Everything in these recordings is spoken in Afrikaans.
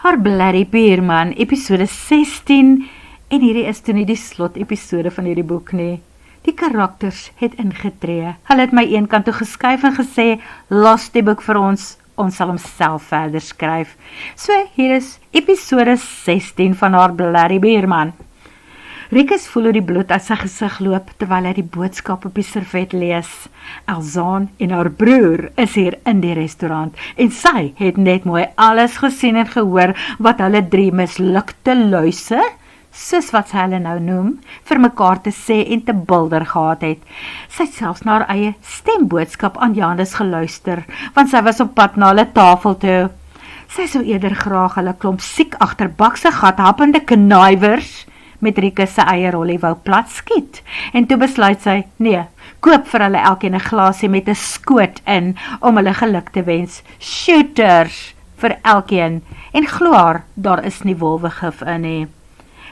Haar Blerrie Beerman, episode 16, en hierdie is toe nie die slot episode van hierdie boek nie. Die karakters het ingetree. Hulle het my een kant toe geskuif en gesê, los die boek vir ons sal hom self verder skryf. So, hier is episode 16 van haar Blerrie Beerman. Rikus voel hoe die bloed uit sy gesig loop, terwyl hy die boodskap op die servet lees. Elzaan en haar broer is hier in die restaurant, en sy het net mooi alles gesien en gehoor wat hulle 3 mislukte luise, soos wat sy hulle nou noem, vir mekaar te sê en te bulder gehad het. Sy het selfs na haar eie stemboodskap aan Janus geluister, want sy was op pad na hulle tafel toe. Sy sou eerder graag hulle klomp siek agterbakse gathappende knaaiwers met Rikus se eie rollie wou plat skiet. En toe besluit sy, nee, koop vir hulle elkeen 'n glasie met 'n skoot in, om hulle geluk te wens. Shooters vir elkeen, en glo haar, daar is nie wolwegif in nie.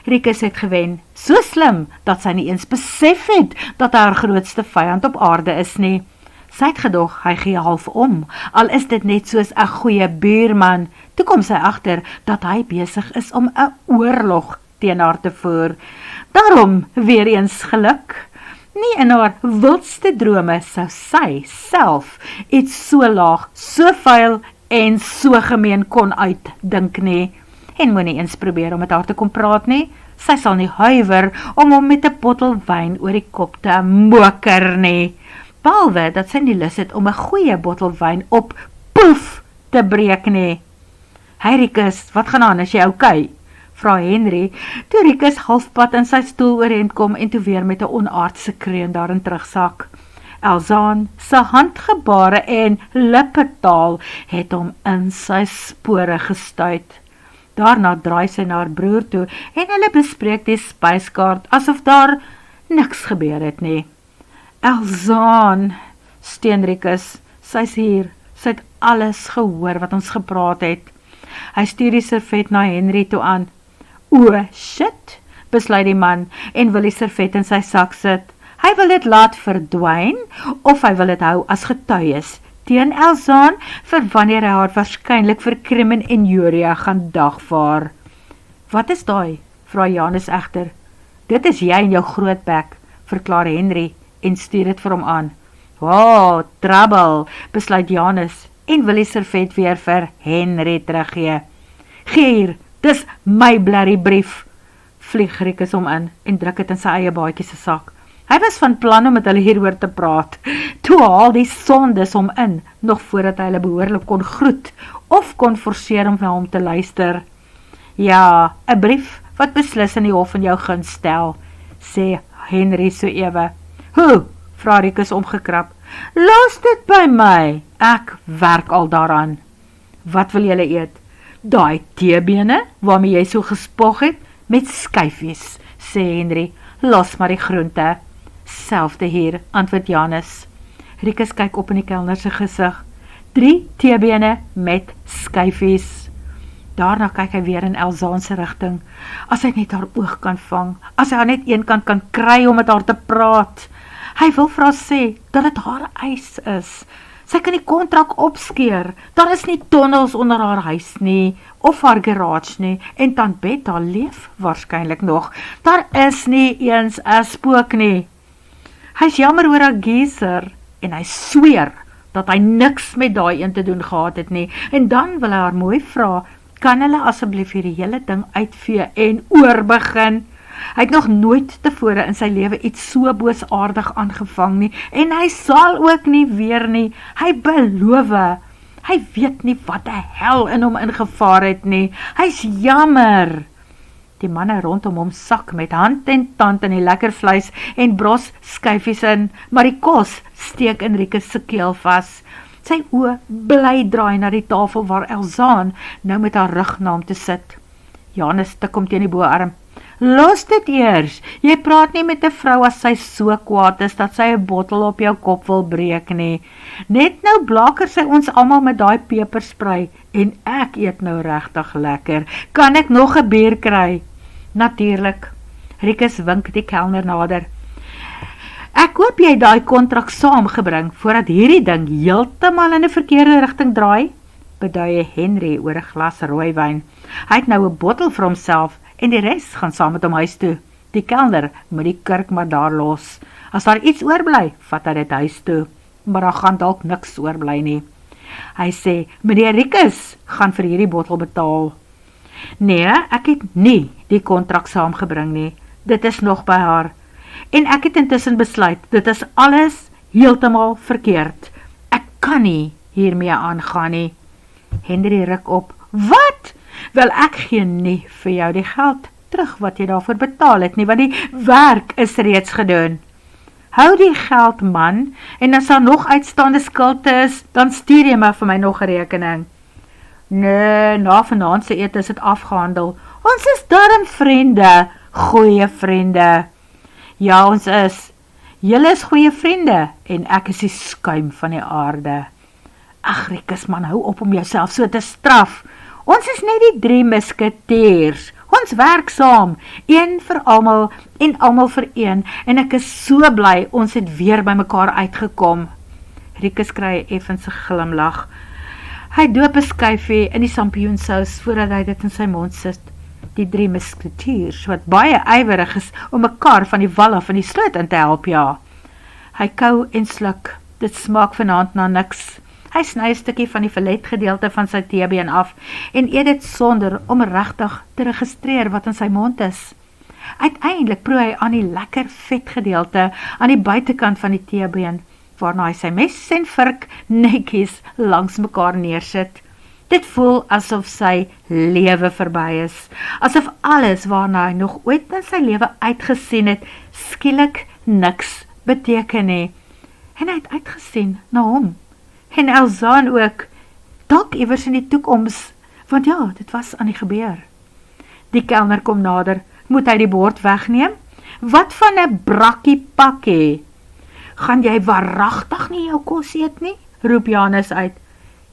Rikus het gewen, so slim, dat sy nie eens besef het, dat haar grootste vyand op aarde is nie. Sy het gedog, hy gee half om, al is dit net soos 'n goeie buurman. Toe kom sy agter, dat hy besig is om 'n oorlog teen haar te voer. Daarom weer eens geluk. Nie in haar wildste drome sou sy self iets so laag, so vuil en so gemeen kon uitdink nie. En moenie eens probeer om met haar te kom praat nie. Sy sal nie huiwer om hom met 'n bottel wyn oor die kop te moker nie. Behalwe dat sy nie lus het om 'n goeie bottel wyn op poef te breek nie. Hey Rikus, wat gaan aan, is jy okay? Vra Henry, toe Rikus halfpad in sy stoel oorheen kom en toe weer met 'n onaardse kreun daarin terugsak. Elzaan, sy handgebare en lippetaal het hom in sy spore gestuit. Daarna draai sy na haar broer toe en hulle bespreek die spyskaart asof daar niks gebeur het nie. Elzaan, steun Rikus, sy's hier, sy het alles gehoor wat ons gepraat het. Hy stuur die servet na Henry toe aan. O, shit, besluit die man en wil die servet in sy sak sit. Hy wil dit laat verdwyn of hy wil dit hou as getuies teen Elzaan vir wanneer hy haar waarskynlik vir krim en injuria gaan dagvaar. Wat is daai? Vra Janus egter. Dit is jy en jou grootbek, verklaar Henry en stuur dit vir hom aan. Wow, trouble, besluit Janus en wil die servet weer vir Henry teruggee. Gee hier, dis my Blerrie brief, vlieg Rikus hom in en druk het in sy eie baadjie se sak. Hy was van plan om met hulle hieroor te praat. Toe haal die sondes hom in, nog voordat hy hulle behoorlik kon groet, of kon forceer om na hom te luister. Ja, 'n brief wat beslis in die hof in jou gunst stel, sê Henry so ewe. Hoe? Vra Rikus omgekrap. Los dit by my, ek werk al daaraan. Wat wil julle eet? Daai teebene, waarmee jy so gespog het, met skyfies, sê Henry, los maar die groente. Selfde hier, antwoord Janus. Rikus kyk op in die kelner se gesig. 3 teebene met skyfies. Daarna kyk hy weer in Elzaan se rigting. As hy net haar oog kan vang, as hy haar net een kant kan kry om met haar te praat. Hy wil vir haar sê, dat dit haar eis is. Sy kan die kontrak opskeer, daar is nie tonnels onder haar huis nie, of haar garage nie, en tant Betta leef waarskynlik nog, daar is nie eens 'n spook nie. Hy is jammer oor haar geyser, en hy sweer, dat hy niks met daai een te doen gehad het nie, en dan wil hy haar mooi vra, kan hulle asseblief hierdie hele ding uitvee en oorbegin? Hy het nog nooit tevore in sy lewe iets so boosaardig aangevang nie, en hy sal ook nie weer nie. Hy beloof. Hy weet nie wat die hel in hom ingevaar het nie. Hy's jammer. Die manne rondom hom sak met hand en tand in die lekker vleis en bros skyfies in, maar die kos steek in Rikus se keel vas. Sy oë bly draai na die tafel waar Elzaan nou met haar rug na hom te sit. Janus tik hom teen die boarm. Los dit eers, jy praat nie met 'n vrou as sy so kwaad is, dat sy 'n bottel op jou kop wil breek nie. Net nou blaker sy ons almal met daai pepersprei, en ek eet nou regtig lekker. Kan ek nog 'n bier kry? Natuurlik. Rikus wink die kelner nader. Ek hoop jy daai kontrak saamgebring, voordat hierdie ding heeltemal in 'n verkeerde rigting draai, beduie Henry oor 'n glas rooiwyn. Hy het nou 'n bottel vir homself en die res gaan saam met hom huis toe. Die kelner moet die kurk maar daar los. As daar iets oorbly, vat hy dit huis toe, maar daar gaan dalk niks oorbly nie. Hy sê, meneer Rikus gaan vir hierdie bottel betaal. Nee, ek het nie die kontrak saamgebring nie. Dit is nog by haar. En ek het intussen besluit, dit is alles heeltemal verkeerd. Ek kan nie hiermee aangaan nie. Henry ruk op. Wat? Wel, ek gee nie vir jou die geld terug wat jy daarvoor betaal het nie, want die werk is reeds gedoen. Hou die geld, man, en as daar nog uitstaande skuld is, dan stuur jy maar vir my nog 'n rekening. Nee, na vanaand se ete is dit afgehandel. Ons is darm vriende, goeie vriende. Ja, ons is. Julle is goeie vriende, en ek is die skuim van die aarde. Ag, Rikus, man, hou op om jouself so te straf. Ons is net die 3 musketeers. Ons werk saam, een vir almal en almal vir een, en ek is so bly ons het weer by mekaar uitgekom. Rikus kry effens 'n glimlag. Hy doop 'n skyfie in die sampioensous voordat hy dit in sy mond sit. Die 3 musketiers, wat baie ywerig is om mekaar van die wal af in die sloot in te help, ja. Hy kou en sluk, dit smaak vanaand na niks. Hy sny 'n stukkie van die filetgedeelte van sy teebeen af en eet dit sonder om regtig te registreer wat in sy mond is. Uiteindelik proe hy aan die lekker vetgedeelte aan die buitekant van die teebeen, waarna hy sy mes en vurk netjies langs mekaar neersit. Dit voel asof sy lewe verby is, asof alles waarna hy nog ooit in sy lewe uitgesien het, skielik niks beteken nie. En hy het uitgesien na hom. En Elzaan ook, dalk iewers in die toekoms, want ja, dit was aan die gebeur. Die kelner kom nader, moet hy die bord wegneem? Wat van 'n brakkie pakkie? Gaan jy waaragtig nie jou kos eet nie? Roep Janus uit.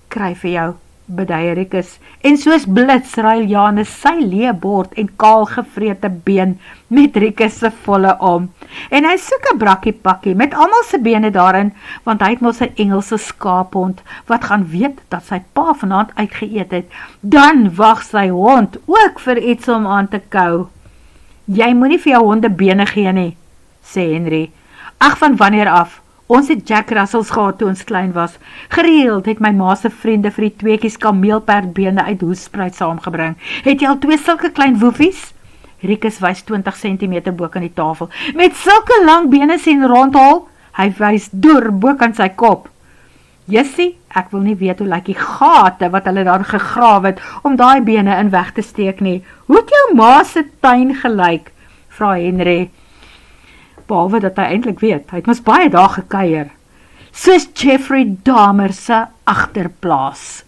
Kry vir jou, beduie Rikus, en soos blits ruil Janus sy leë bord en kaal gevrete been met Rikus se volle om. En hy soek 'n brakkie pakkie met almal se bene daarin, want hy het mos 'n Engelse skaaphond, wat gaan weet dat sy pa vanaand uitgeëet het. Dan wag sy hond ook vir iets om aan te kou. Jy moenie vir jou honde bene gee nie, sê Henry. Ag, van wanneer af? Ons het Jack Russells gehad toe ons klein was. Gereeld het my ma se vriende vir die tweekies kameelperdbene uit Hoespruit saamgebring. Het jy al 2 sulke klein woefies? Rikus wys 20 cm bo aan die tafel. Met sulke lang bene sien rondhol, hy wys deur bo aan sy kop. Jessie, ek wil nie weet hoe lyk die gate wat hulle daar gegrawe het om daai bene in weg te steek nie. Hoe het jou ma se tuin gelyk? Vra Henry. Behalwe dat hy eintlik weet, hy het mos baie daar gekuier. Soos Jeffrey Dahmer se agterplaas,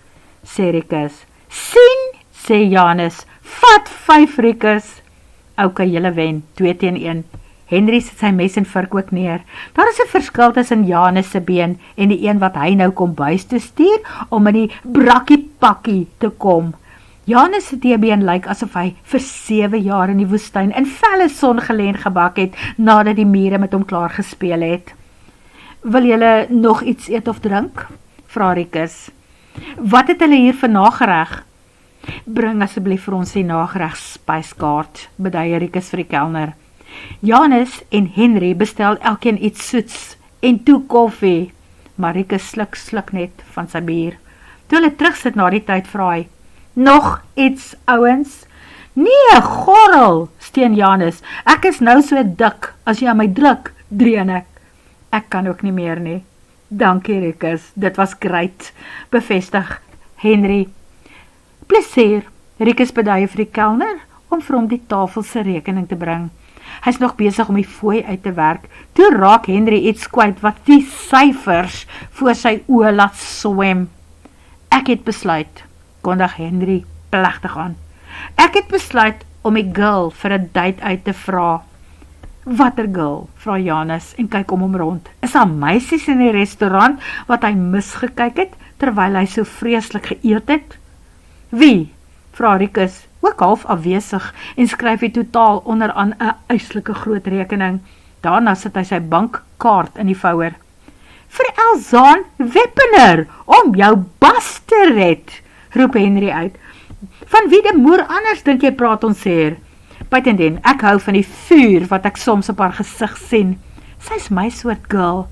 sê Rikus. Sien, sê Janus, vat 5 Rikus. Okay, julle wen, 2 teen 1. Henry sit sy mes en vurk ook neer. Daar is 'n verskil tussen Janus se been en die een wat hy nou kom buis toe stuur om in die brakkie pakkie te kom. Janus se teebeen lyk asof hy vir 7 jaar in die woestyn in felle son gelê en gebak het, nadat die mure met hom klaar gespeel het. Wil julle nog iets eet of drink? Vra Rikus. Wat het hulle hier vir nagereg? Bring asseblief vir ons die nagereg spyskaart, beduie Rikus vir die kelner. Janus en Henry bestel elkeen iets soets en toe koffie, maar Rikus sluk net van sy bier. Toe hulle terugsit na die tyd, vra hy, nog iets, ouens? Nee, gorrel, steen Janus, ek is nou so dik, as jy aan my druk, dreun ek. Ek kan ook nie meer nie. Dankie Rikus, dit was great, bevestig Henry. Plesier, Rikus beduie vir die kelner, om vir hom die tafel se rekening te bring. Hy is nog besig om die fooi uit te werk, toe raak Henry iets kwyt wat die syfers voor sy oë laat swem. Ek het besluit, kondig Henry plegtig aan. Ek het besluit om die girl vir 'n date uit te vra. Watter girl? Vra Janus en kyk om hom rond. Is daar meisies in die restaurant wat hy misgekyk het, terwyl hy so vreeslik geëet het? Wie? Vra Rikus, ook half afwesig en skryf hy totaal onderaan 'n uitslike groot rekening. Daarna sit hy sy bankkaart in die vouer. Vir Elzaan Weppener, om jou bas te red, roep Henry uit. Van wie die moer anders dink jy praat ons hier? Buitendien, ek hou van die vuur wat ek soms op haar gesig sien. Sy is my soort girl,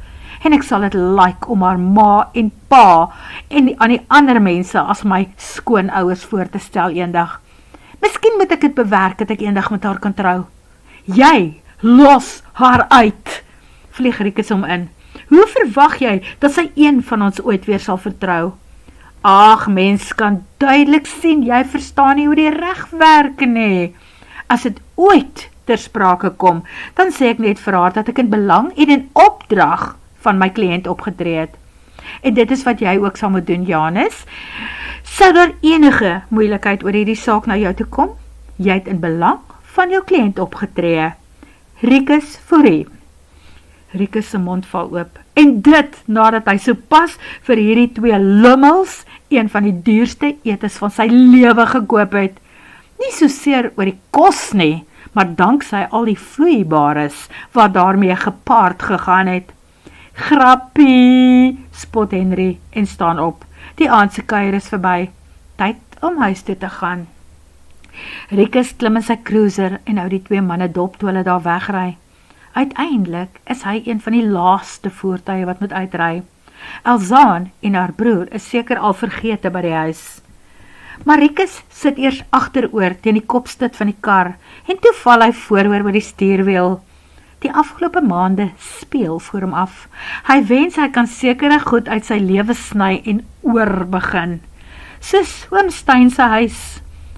en ek sal dit like om haar ma en pa en aan die ander mense as my skoonouers voor te stel eendag. Miskien moet ek dit bewerk dat ek eendag met haar kan trou. Jy, los haar uit, vlieg Rikus om in. Hoe verwag jy dat sy een van ons ooit weer sal vertrou? Ag, mens kan duidelik sien, jy verstaan nie hoe die reg werk nie. As dit ooit ter sprake kom, dan sê ek net vir haar dat ek in belang en in opdrag van my kliënt opgetree het. En dit is wat jy ook sal moet doen, Janus. Sou daar enige moeilikheid oor hierdie saak na jou toe kom? Jy het in belang van jou kliënt opgetree. Rikus Fourie. Rikus se mond val oop. En dit nadat hy sopas vir hierdie twee lummels een van die duurste etes van sy lewe gekoop het. Nie soseer oor die kos nie, maar danksy al die vloeibares wat daarmee gepaard gegaan het. Grappie, spot Henry en staan op. Die aandse kuier is verby. Tyd om huis toe te gaan. Rikus klim in sy cruiser en hou die twee manne dop toe hulle daar wegry. Uiteindelik is hy een van die laaste voertuie wat moet uitry. Elzaan en haar broer is seker al vergete by die huis. Maar Rikus sit eers agteroor teen die kopstit van die kar en toe val hy vooroor by die stuurwiel. Die afgelope maande speel voor hom af. Hy wens hy kan sekere goed uit sy lewe sny en oorbegin. Soos oom Stein se huis.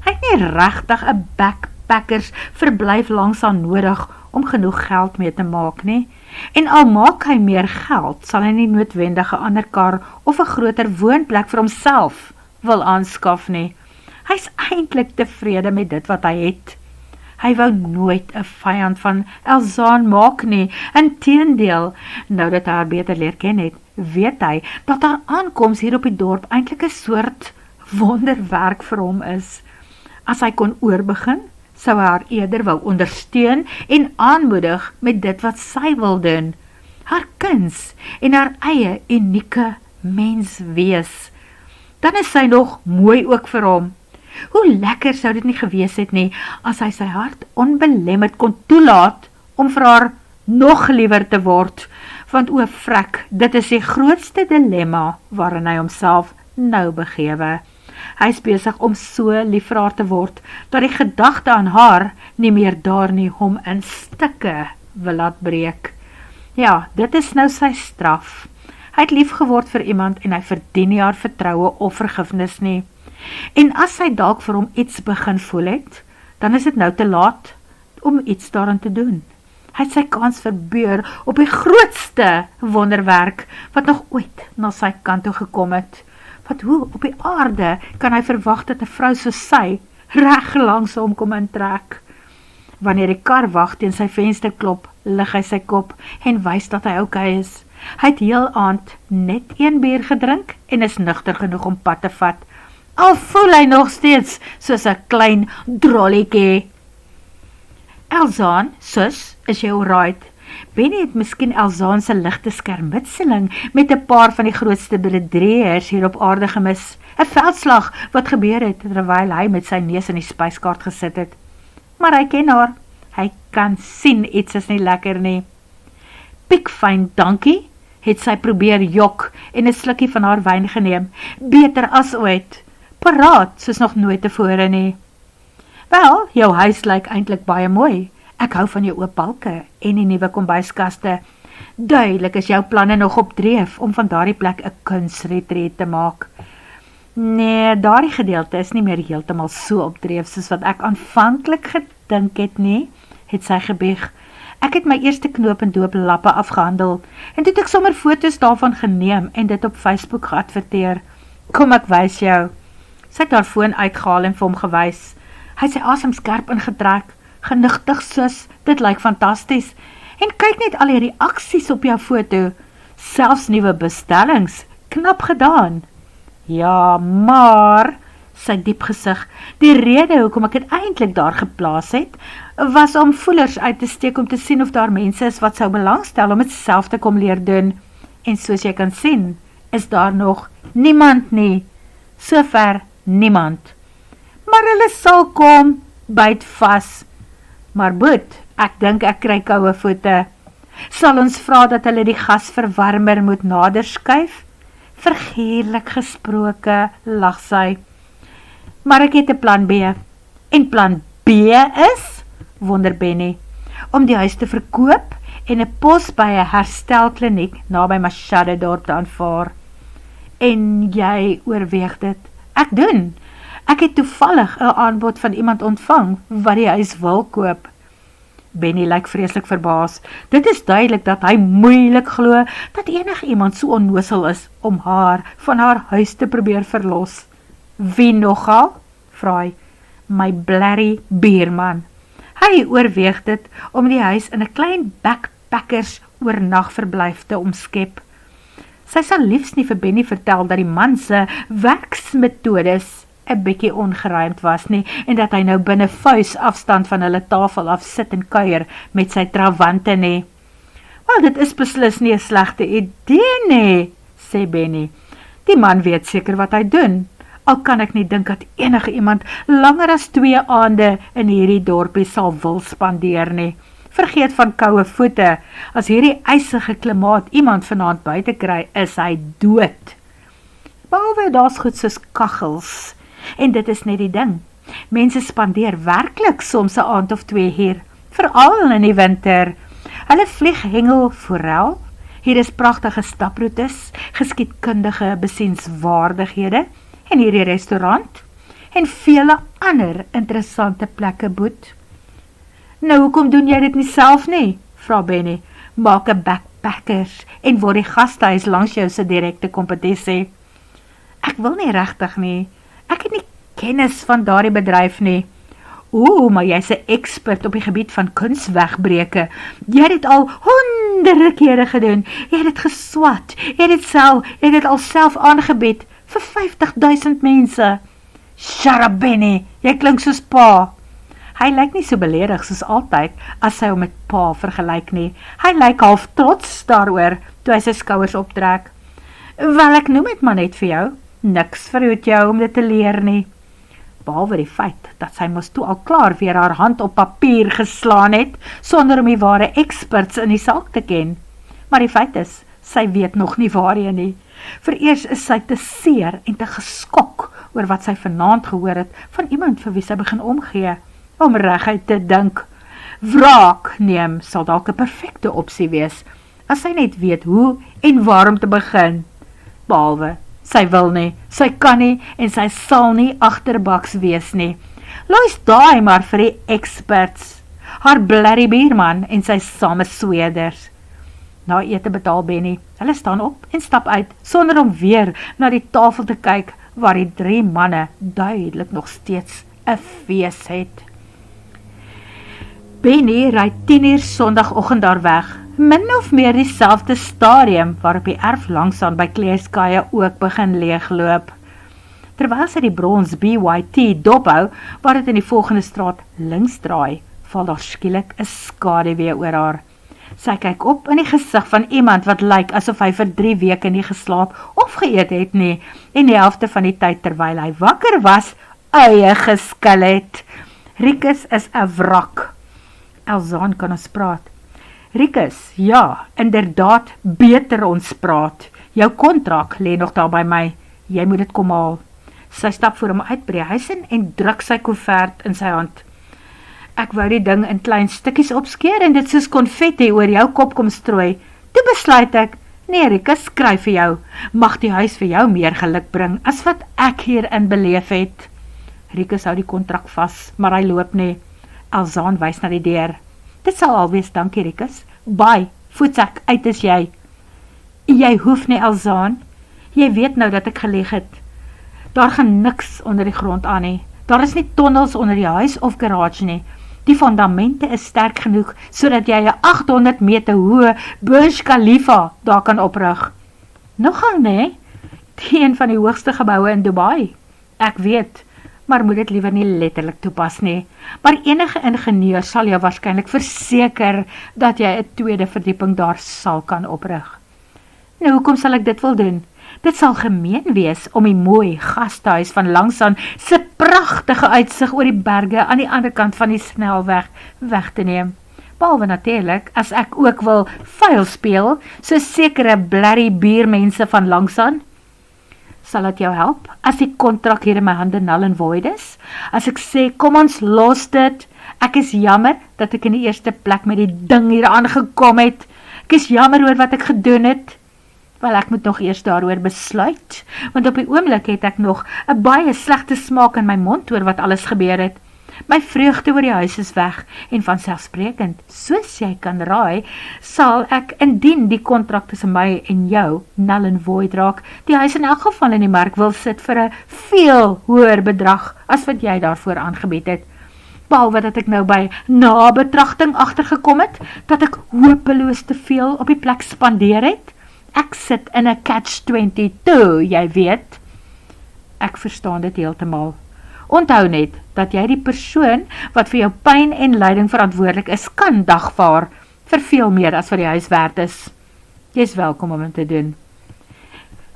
Hy het nie regtig 'n backpackers verblyf langs aan nodig om genoeg geld mee te maak nie. En al maak hy meer geld, sal hy nie noodwendig 'n ander kar of 'n groter woonplek vir homself wil aanskaf nie. Hy is eintlik tevrede met dit wat hy het. Hy wou nooit 'n vyand van Elzaan maak nie. Inteendeel, nou dat hy haar beter leer ken het, weet hy dat haar aankoms hier op die dorp eintlik 'n soort wonderwerk vir hom is. As hy kon oorbegin, sou hy haar eerder wou ondersteun en aanmoedig met dit wat sy wil doen. Haar kuns en haar eie unieke mens wees. Dan is sy nog mooi ook vir hom. Hoe lekker sou dit nie gewees het nie, as hy sy hart onbelemmerd kon toelaat om vir haar nog liewer te word, want o vrek, dit is die grootste dilemma waarin hy homself nou begewe. Hy is besig om so lief vir haar te word, dat die gedagte aan haar nie meer daar nie hom in stukke wil laat breek. Ja, dit is nou sy straf. Hy het lief geword vir iemand en hy verdien nie haar vertroue of vergifnis nie. En as sy dalk vir hom iets begin voel het, dan is dit nou te laat om iets daaraan te doen. Hy het sy kans verbeur op die grootste wonderwerk wat nog ooit na sy kant toe gekom het. Want hoe op die aarde kan hy verwag dat 'n vrou soos sy reg langs hom kom intrek? Wanneer die kar wag teen sy venster klop, lig hy sy kop en wys dat hy okay is. Hy het heel aand net 1 bier gedrink en is nugter genoeg om pad te vat. Al voel hy nog steeds soos 'n klein drolletjie. Elzaan, sus, is jy alright? Benny het miskien Elzaan se ligte skermutseling met 'n paar van die grootste bedrieërs hier op aarde gemis. 'n Veldslag wat gebeur het terwyl hy met sy neus in die spyskaart gesit het. Maar hy ken haar. Hy kan sien iets is nie lekker nie. Pikfyn dankie, het sy probeer jok en 'n slukkie van haar wyn geneem. Beter as ooit. Paraat soos nog nooit tevore nie. Wel, jou huis lyk eintlik baie mooi. Ek hou van jou oop balke en die nuwe kombuiskaste. Duidelik is jou planne nog op dreef om van daardie plek 'n kunsretreat te maak. Nee, daardie gedeelte is nie meer heeltemal so op dreef soos wat ek aanvanklik gedink het nie, het sy gebieg. Ek het my eerste knoop en dooplappe afgehandel en toe het ek sommer foto's daarvan geneem en dit op Facebook geadverteer. Kom ek wys jou. Sy het haar foon uitgehaal en vir hom gewys. Hy het sy asem skerp ingetrek. Genigtig sus, dit lyk fantasties. En kyk net al die reaksies op jou foto. Selfs nuwe bestellings. Knap gedaan. Ja, maar, sy diep gesig, die rede hoekom ek het eintlik daar geplaas het, was om voelers uit te steek om te sien of daar mense is wat sou belangstel om het self te kom leer doen. En soos jy kan sien, is daar nog niemand nie. Sover Niemand. Maar hulle sal kom, byt vas. Maar Boet, ek dink ek kry koue voete. Sal ons vra dat hulle die gasverwarmer moet nader skuif? Vergeerlik gesproke, lag sy. Maar ek het 'n plan B. En plan B is, wonder Benny, om die huis te verkoop en 'n pos by 'n herstelkliniek naby Machado dorp te aanvaar. En jy oorweeg dit? Ek doen. Ek het toevallig 'n aanbod van iemand ontvang wat die huis wil koop. Benny lyk vreeslik verbaas. Dit is duidelik dat hy moeilik glo dat enige iemand so onnosel is om haar van haar huis te probeer verlos. Wie nogal? Vra hy. My blerrie buurman. Hy oorweeg dit om die huis in 'n klein backpackers oornagverblyf te omskep. Sy sal liefs nie vir Benny vertel dat die man se werksmetodes 'n bietjie ongeruimd was nie, en dat hy nou binne vuis afstand van hulle tafel af sit en kuier met sy trawante nie. Wel, dit is beslis nie 'n slegte idee nie, sê Benny. Die man weet seker wat hy doen. Al kan ek nie dink dat enige iemand langer as 2 aande in hierdie dorpie sal wil spandeer nie. Vergeet van koue voete. As hierdie ysige klimaat iemand vanaand buite kry, is hy dood. Behalwe daar's goed soos kaggels. En dit is net die ding. Mense spandeer werklik soms 'n aand of 2 hier, veral in die winter. Hulle vlieg hengel forel. Hier is pragtige staproetes, geskiedkundige besienswaardighede, en hierdie restaurant, en vele ander interessante plekke, Boet. Nou, hoekom doen jy dit nie self nie? Vra Benny. Maak 'n backpackers en word die gastehuis langs jou se direkte kompetisie. Ek wil nie regtig nie. Ek het nie kennis van daardie bedryf nie. Maar jy's 'n ekspert op die gebied van kunswegbreuke. Jy het dit al honderde kere gedoen. Jy het dit geswat. Jy het dit al self aangebied vir 50.000 mense. Shut up, Benny. Jy klink soos pa. Hy lyk nie so beledig soos altyd as hy hom met pa vergelyk nie. Hy lyk half trots daaroor toe hy sy skouers optrek. Wel, ek noem dit maar net vir jou. Niks verhoed jou om dit te leer nie. Behalwe die feit dat sy mos toe al klaar weer haar hand op papier geslaan het, sonder om die ware experts in die saak te ken. Maar die feit is, sy weet nog nie waarheen nie. Vereers is sy te seer en te geskok oor wat sy vanaand gehoor het van iemand vir wie sy begin omgee, om reguit te dink. Wraak neem sal dalk 'n perfekte opsie wees, as sy net weet hoe en waar om te begin. Behalwe, sy wil nie, sy kan nie, en sy sal nie agterbaks wees nie. Luis daai maar vir die experts, haar blerrie buurman en sy samesweerders. Na ete betaal Benny. Hulle staan op en stap uit, sonder om weer na die tafel te kyk, waar die 3 manne duidelik nog steeds 'n fees het. Benny ry 10 uur Sondagoggend daar weg, min of meer dieselfde stadium waarop die erf langsaan by Kleerskaie ook begin leegloop. Terwyl sy die brons BYT dophou, waar dit in die volgende straat links draai, val daar skielik 'n skaduwee oor haar. Sy kyk op in die gesig van iemand wat lyk asof hy vir 3 weke nie geslaap of geëet het nie, en die helfte van die tyd terwyl hy wakker was, eie geskil het. Rikus is 'n wrak. Elzaan kan ons praat. Rikus, ja, inderdaad, beter ons praat. Jou kontrak lê nog daar by my. Jy moet dit kom haal. Sy stap voor hom uit by die huis in en druk sy koevert in sy hand. Ek wou die ding in klein stukkies opskeer en dit soos konfetti oor jou kop kom strooi. Toe besluit ek, nee Rikus, skryf vir jou. Mag die huis vir jou meer geluk bring as wat ek hierin beleef het. Rikus hou die kontrak vas, maar hy loop nie. Elzaan wys na die deur. Dit sal alwees, dankie Rikus. Bye, voetsak, uit is jy. Jy hoef nie, Elzaan. Jy weet nou dat ek geleeg het. Daar gaan niks onder die grond aan nie. Daar is nie tonnels onder die huis of garage nie. Die fondamente is sterk genoeg, sodat jy 'n 800 meter hoë Burj Khalifa daar kan oprig. Nogal nee, die een van die hoogste geboue in Dubai. Ek weet, maar moet dit liewer nie letterlik toepas nie. Maar enige ingenieur sal jou waarskynlik verseker dat jy 'n tweede verdieping daar sal kan oprig. Nou, hoekom sal ek dit wil doen? Dit sal gemeen wees om die mooi gastehuis van Langsaan se pragtige uitsig oor die berge aan die ander kant van die snelweg weg te neem. Behalwe natuurlik, as ek ook wil vuil speel, so sekere blerrie biermense van Langsaan. Sal dit jou help, as die kontrak hier in my hande null and void is? As ek sê, kom ons los dit, ek is jammer dat ek in die eerste plek met die ding hier aangekom het, ek is jammer oor wat ek gedoen het, wel ek moet nog eers daaroor besluit, want op die oomblik het ek nog 'n baie slegte smaak in my mond oor wat alles gebeur het. My vreugde oor die huis is weg, en vanselfsprekend, soos jy kan raai, sal ek, indien die kontrak tussen my en jou null and void raak, die huis in elk geval in die mark wil sit vir 'n veel hoër bedrag, as wat jy daarvoor aangebied het. Behalwe dat ek nou by nabetragting agtergekom het, dat ek hopeloos te veel op die plek spandeer het. Ek sit in 'n catch-22, jy weet. Ek verstaan dit heeltemal. Onthou net, dat jy die persoon, wat vir jou pyn en lyding verantwoordelik is, kan dagvaar, vir veel meer as wat die huis werd is. Jy is welkom om dit te doen.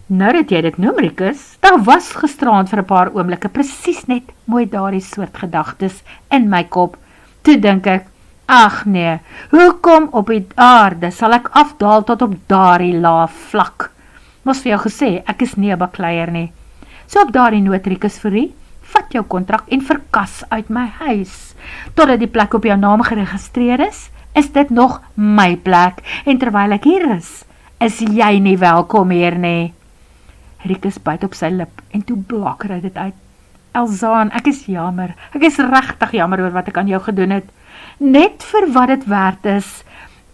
Nou dat jy dit noem, Rikus, daar was gisterand vir 'n paar oomblikke presies net mooi daardie soort gedagtes in my kop. Toe dink ek, ag nee, hoekom op die aarde sal ek afdaal tot op daardie lae vlak? Mos vir jou gesê, ek is nie 'n bakleier nie. So op daardie noot, Rikus Fourie, vat jou kontrak en verkas uit my huis. Totdat die plek op jou naam geregistreer is dit nog my plek, en terwyl ek hier is jy nie welkom hier nie. Rikus byt op sy lip, en toe blaker hy dit uit. Elzaan, ek is jammer, ek is regtig jammer oor wat ek aan jou gedoen het. Net vir wat dit werd is,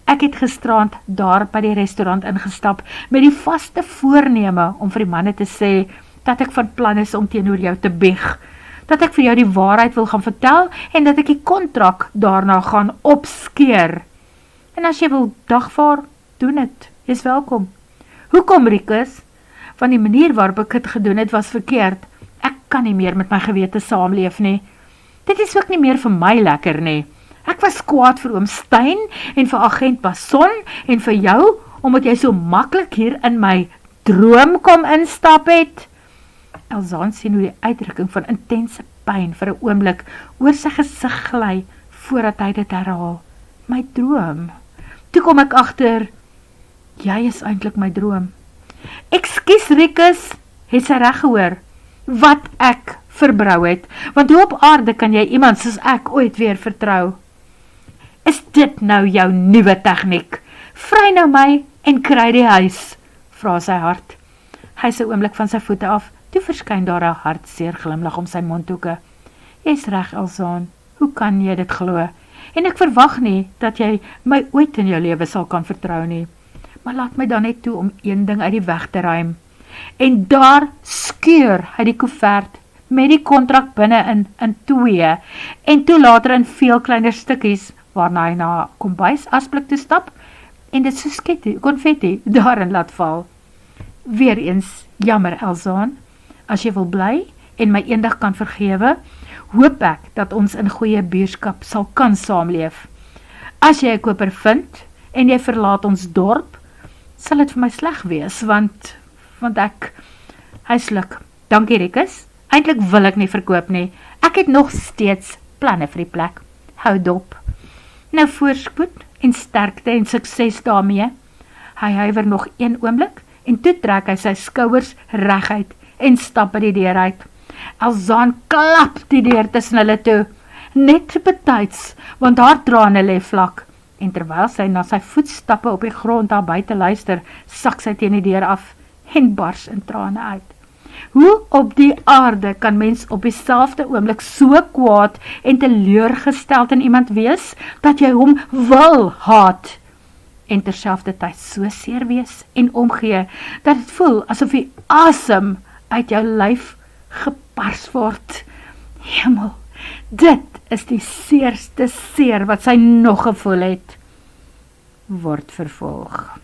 ek het gisterand daar by die restaurant ingestap, met die vaste voorneme om vir die manne te sê, dat ek van plan is om teenoor jou te bieg, dat ek vir jou die waarheid wil gaan vertel, en dat ek die kontrak daarna gaan opskeer. En as jy wil dagvaar, doen het, jy is welkom. Hoekom, Rikus? Van die manier waarop ek het gedoen het, was verkeerd. Ek kan nie meer met my gewete saamleef nie. Dit is ook nie meer vir my lekker nie. Ek was kwaad vir oom Stein, en vir agent Basson, en vir jou, omdat jy so maklik hier in my droom kom instap het. Elzaan sien hoe die uitdrukking van intense pyn vir 'n oomblik oor sy gesig gly, voordat hy dit herhaal. My droom. Toe kom ek agter, jy is eintlik my droom. Ekskuus, Rikus, het sy reg gehoor, wat ek verbrou het, want hoe op aarde kan jy iemand soos ek ooit weer vertrou? Is dit nou jou nuwe tegniek? Vry nou my en kry die huis, vra sy hart. Hy is 'n oomblik van sy voete af, toe verskyn daar 'n hartseer glimlag om sy mondhoeke. Jy is reg, Elzaan, hoe kan jy dit glo? En ek verwag nie, dat jy my ooit in jou lewe sal kan vertrou nie. Maar laat my dan net toe om een ding uit die weg te ruim. En daar skeur hy die koevert met die kontrak binne in twee, en toe later in veel kleiner stukkies, waarna hy na kombuis asblik toe stap, en dit soos konfetti daarin laat val. Weereens, jammer Elzaan, as jy wil bly, en my eendag kan vergewe, hoop ek dat ons in goeie buurskap sal kan saamleef. As jy 'n koper vind, en jy verlaat ons dorp, sal dit vir my sleg wees, want hy sluk. Dankie, Rikus, eintlik wil ek nie verkoop nie, ek het nog steeds planne vir die plek, hou dop. Nou voorspoed, en sterkte, en sukses daarmee. Hy huiwer nog een oomblik, en toe trek hy sy skouers reguit, en stap by die deur uit. Elzaan klap die deur tussen hulle toe, net betyds, want haar trane lê vlak, en terwyl sy na sy voetstappe op die grond daar buite luister, sak sy teen die deur af, en bars in trane uit. Hoe op die aarde kan mens op dieselfde oomblik so kwaad en teleurgesteld in iemand wees, dat jy hom wil haat, en terselfdertyd so seer wees en omgee, dat het voel asof die asem uit jou lyf gepars word. Hemel, dit is die seerste seer wat sy nog gevoel het. Word vervolg.